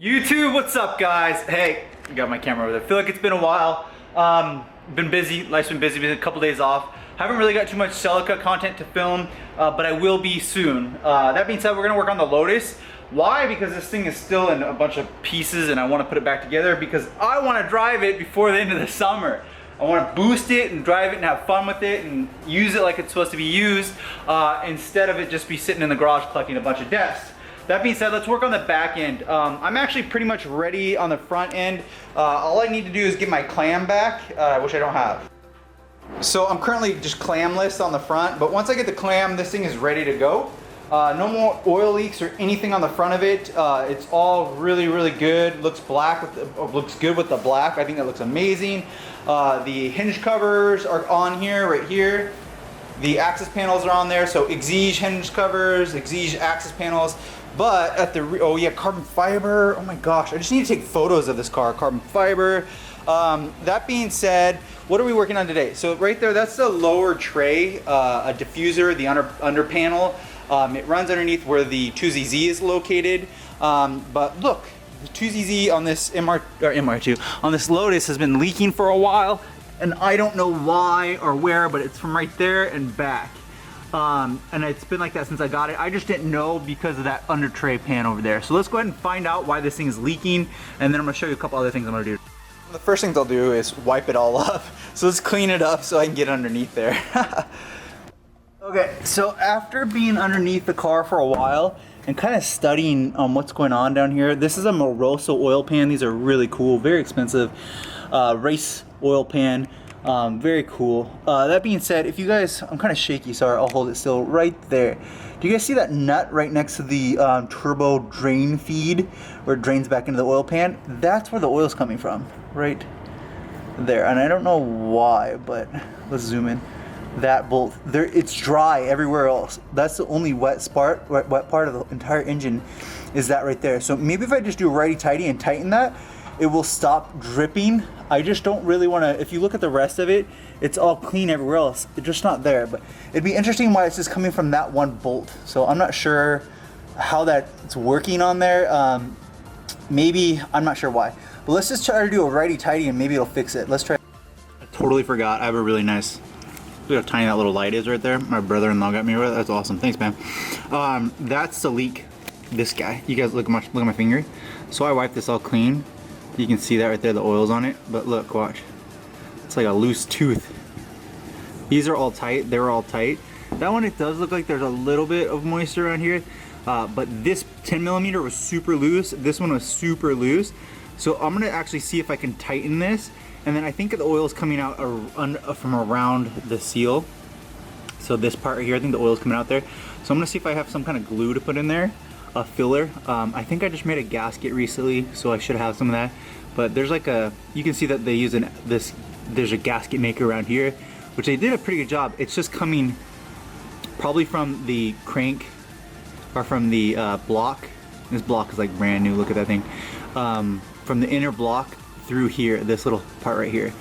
YouTube, what's up guys? Hey, you got my camera over there. I feel like it's been a while. Been busy, life's been busy, been a couple days off. Haven't really got too much CELICA content to film, but I will be soon. That being said, we're gonna work on the Lotus. Why? Because this thing is still in a bunch of pieces and I wanna put it back together because I wanna drive it before the end of the summer. I want to boost it and drive it and have fun with it and use it like it's supposed to be used instead of it just be sitting in the garage collecting a bunch of dust. That being said, let's work on the back end. I'm actually pretty much ready on the front end. All I need to do is get my clam back, which I don't have. So I'm currently just clamless on the front, but once I get the clam, this thing is ready to go. No more oil leaks or anything on the front of it. It's all really good. Looks black looks good with the black. I think that looks amazing. The hinge covers are on here, right here. The access panels are on there. So EXIGE hinge covers, EXIGE access panels. But at the oh yeah, carbon fiber. Oh my gosh, I just need to take photos of this car. Carbon fiber. That being said, what are we working on today? So right there, that's the lower tray, a diffuser, the under panel. It runs underneath where the 2ZZ is located. But look, the 2ZZ on this MR2 on this Lotus has been leaking for a while, and I don't know why or where, but it's from right there and back. And it's been like that since I got it. I just didn't know because of that under tray pan over there. So let's go ahead and find out why this thing is leaking, and then I'm gonna show you a couple other things I'm gonna do. The first thing I'll do is wipe it all up. So let's clean it up so I can get underneath there. Okay, so after being underneath the car for a while and kind of studying what's going on down here, this is a Moroso oil pan. These are really cool, very expensive race oil pan. Very cool. That being said, if you guys, I'm kind of shaky, so I'll hold it still right there. Do you guys see that nut right next to the turbo drain feed where it drains back into the oil pan? That's where the oil's coming from, right there. And I don't know why, but let's zoom in. That bolt there, it's dry everywhere else. That's the only wet part of the entire engine is that right there. So maybe if I just do a righty-tighty and tighten that, it will stop dripping. I just don't really want to. If you look at the rest of it, it's all clean everywhere else. It's just not there. But it'd be interesting why it's just coming from that one bolt. So I'm not sure how that's working on there. Maybe, I'm not sure why. But let's just try to do a righty-tighty and maybe it'll fix it. Let's try. I totally forgot. I have a really nice. Look how tiny that little light is right there. My brother-in-law got me with it. That's awesome. Thanks, man. That's the leak. This guy. You guys look at my finger. So I wiped this all clean. You can see that right there. The oil's on it. But look, watch. It's like a loose tooth. These are all tight. They're all tight. That one, it does look like there's a little bit of moisture around here. But this 10mm was super loose. This one was super loose. So I'm gonna actually see if I can tighten this. And then I think the oil is coming out from around the seal. So this part right here, I think the oil is coming out there. So I'm gonna see if I have some kind of glue to put in there, a filler. I think I just made a gasket recently, so I should have some of that. But there's like you can see that they use there's a gasket maker around here, which they did a pretty good job. It's just coming probably from the crank or from the block. This block is like brand new, look at that thing. From the inner block through here, this little part right here.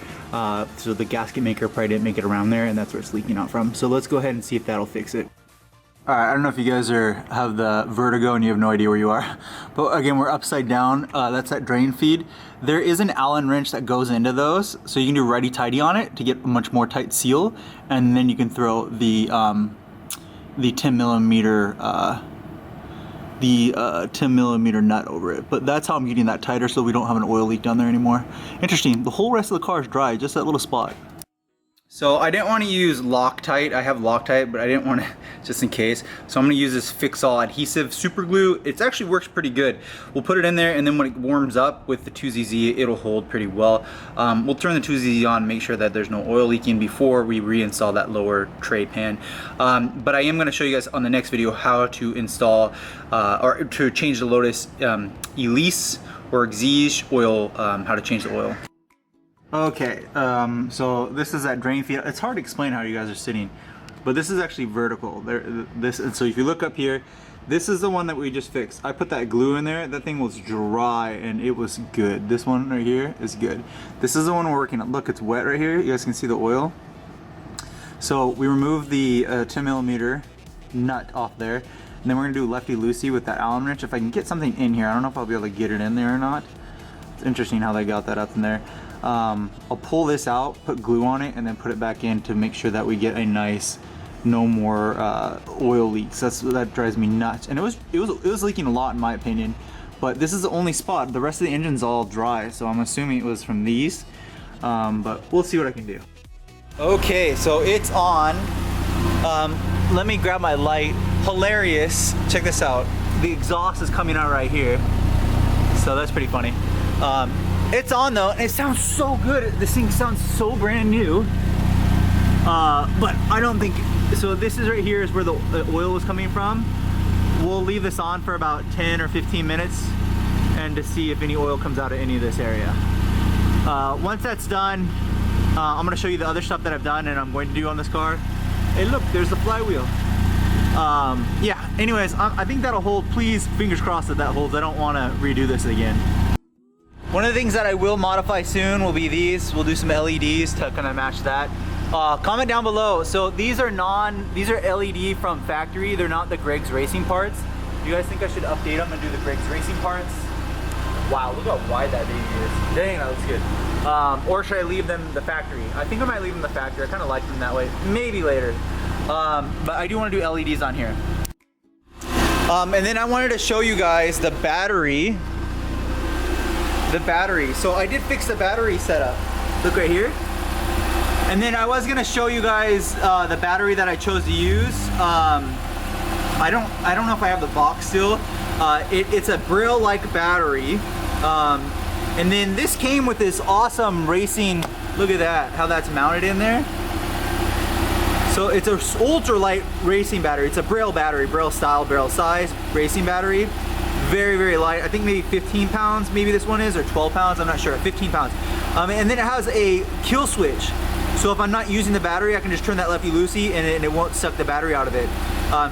So the gasket maker probably didn't make it around there, and that's where it's leaking out from. So let's go ahead and see if that'll fix it. Alright, I don't know if you guys have the vertigo and you have no idea where you are. But again, we're upside down. That's that drain feed. There is an Allen wrench that goes into those, so you can do righty-tighty on it to get a much more tight seal, and then you can throw the 10mm 10mm nut over it. But that's how I'm getting that tighter so we don't have an oil leak down there anymore. Interesting, the whole rest of the car is dry, just that little spot. So I didn't want to use Loctite. I have Loctite, but I didn't want to, just in case. So I'm going to use this Fix-All adhesive super glue. It actually works pretty good. We'll put it in there, and then when it warms up with the 2ZZ, it'll hold pretty well. We'll turn the 2ZZ on, make sure that there's no oil leaking before we reinstall that lower tray pan. But I am going to show you guys on the next video how to install or to change the Lotus Elise or EXIGE oil, how to change the oil. Okay, so this is that drain feed. It's hard to explain how you guys are sitting, but this is actually vertical. And so if you look up here, this is the one that we just fixed. I put that glue in there. That thing was dry and it was good. This one right here is good. This is the one we're working on. Look, it's wet right here. You guys can see the oil. So we removed the 10mm nut off there, And then we're gonna do lefty-loosey with that Allen wrench. If I can get something in here, I don't know if I'll be able to get it in there or not. It's interesting how they got that up in there. I'll pull this out, put glue on it, and then put it back in to make sure that we get a nice, no more oil leaks. That drives me nuts. And it was leaking a lot in my opinion, but this is the only spot. The rest of the engine's all dry, so I'm assuming it was from these. But we'll see what I can do. Okay, so it's on. Let me grab my light. Hilarious. Check this out. The exhaust is coming out right here, so that's pretty funny. It's on though, and it sounds so good. This thing sounds so brand new. But I don't think so. This is right here is where the oil was coming from. We'll leave this on for about 10 or 15 minutes and to see if any oil comes out of any of this area. Once that's done, I'm gonna show you the other stuff that I've done and I'm going to do on this car. Hey look, there's the flywheel. Yeah, anyways, I think that'll hold. Please, fingers crossed that that holds. I don't want to redo this again. One of the things that I will modify soon will be these. We'll do some LEDs to kind of match that. Comment down below. So these are LED from factory. They're not the Greg's Racing parts. Do you guys think I should update them and do the Greg's Racing parts? Wow, look how wide that baby is. Dang, that looks good. Or should I leave them the factory? I think I might leave them the factory. I kind of like them that way. Maybe later. But I do want to do LEDs on here. And then I wanted to show you guys the battery. So I did fix the battery setup. Look right here. And then I was gonna show you guys the battery that I chose to use. I don't know if I have the box still. It's a Braille-like battery. And then this came with this awesome racing. Look at that, how that's mounted in there. So it's an ultra-light racing battery. It's a Braille battery, Braille style, Braille size racing battery. Very, very light. I think maybe 15 pounds, maybe this one is, or 12 pounds, I'm not sure, 15 pounds. And then it has a kill switch. So if I'm not using the battery, I can just turn that lefty-loosey and it won't suck the battery out of it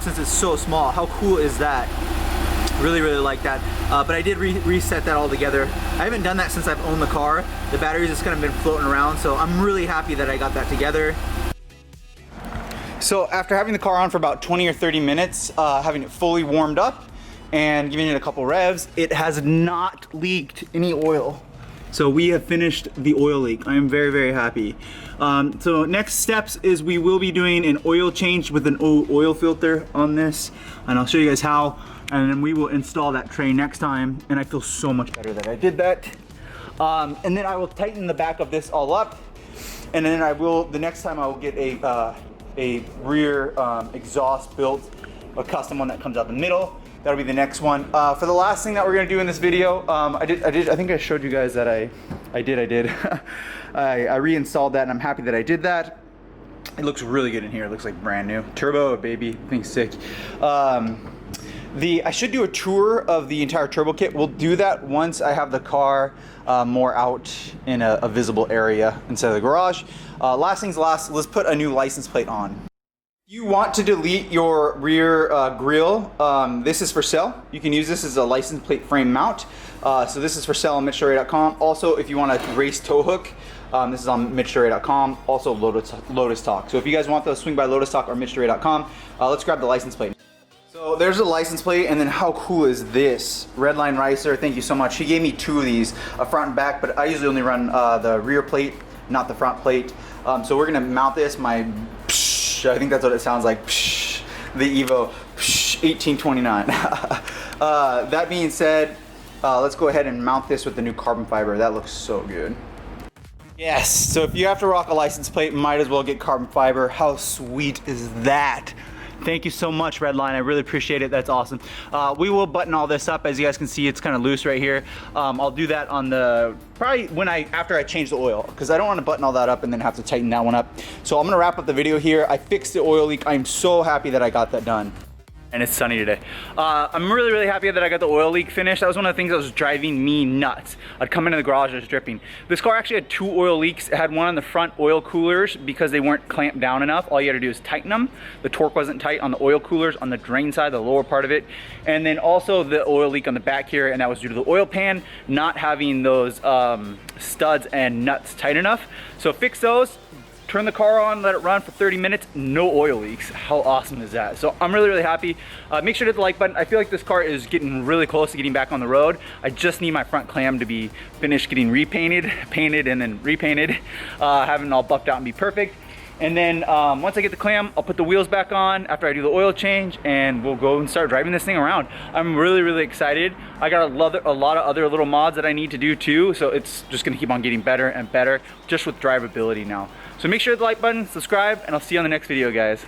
since it's so small. How cool is that? Really, really like that. But I did reset that all together. I haven't done that since I've owned the car. The battery's just kind of been floating around, so I'm really happy that I got that together. So after having the car on for about 20 or 30 minutes, having it fully warmed up and giving it a couple revs, it has not leaked any oil. So we have finished the oil leak. I am very, very happy. So next steps is we will be doing an oil change with an oil filter on this, and I'll show you guys how, and then we will install that tray next time, and I feel so much better that I did that. And then I will tighten the back of this all up, and then the next time I will get a rear exhaust built, a custom one that comes out the middle. That'll be the next one. For the last thing that we're gonna do in this video, I think I showed you guys that I did. I reinstalled that and I'm happy that I did that. It looks really good in here. It looks like brand new. Turbo, baby, thing's sick. I should do a tour of the entire turbo kit. We'll do that once I have the car more out in a visible area instead of the garage. Last things last, let's put a new license plate on. You want to delete your rear grille, this is for sale. You can use this as a license plate frame mount. So this is for sale on MITCHDORE.com. Also, if you want a race tow hook, this is on MITCHDORE.com. Also Lotus Talk. So if you guys want those, swing by Lotus Talk or MITCHDORE.com. Let's grab the license plate. So there's the license plate, and then how cool is this? Redline Ricer, thank you so much. He gave me two of these, a front and back, but I usually only run the rear plate, not the front plate. So we're gonna mount this, I think that's what it sounds like, the Evo 1829. That being said, let's go ahead and mount this with the new carbon fiber. That looks so good. Yes, so if you have to rock a license plate, might as well get carbon fiber. How sweet is that? Thank you so much, Redline. I really appreciate it. That's awesome. We will button all this up. As you guys can see, it's kind of loose right here. I'll do that on the, probably after I change the oil, because I don't want to button all that up and then have to tighten that one up. So I'm gonna wrap up the video here. I fixed the oil leak. I'm so happy that I got that done. And it's sunny today. I'm really, really happy that I got the oil leak finished. That was one of the things that was driving me nuts. I'd come into the garage, it was dripping. This car actually had two oil leaks. It had one on the front oil coolers because they weren't clamped down enough. All you had to do is tighten them. The torque wasn't tight on the oil coolers on the drain side, the lower part of it. And then also the oil leak on the back here, and that was due to the oil pan not having those studs and nuts tight enough. So fix those. turn the car on, let it run for 30 minutes, no oil leaks. How awesome is that? So I'm really happy. Make sure to hit the like button. I feel like this car is getting really close to getting back on the road. I just need my front clam to be finished getting repainted, painted, and then repainted, having it all buffed out and be perfect. And then once I get the clam, I'll put the wheels back on after I do the oil change, and we'll go and start driving this thing around. I'm really excited. I got a lot of other little mods that I need to do too, so it's just gonna keep on getting better and better just with drivability now. So make sure to hit the like button, subscribe, and I'll see you on the next video, guys.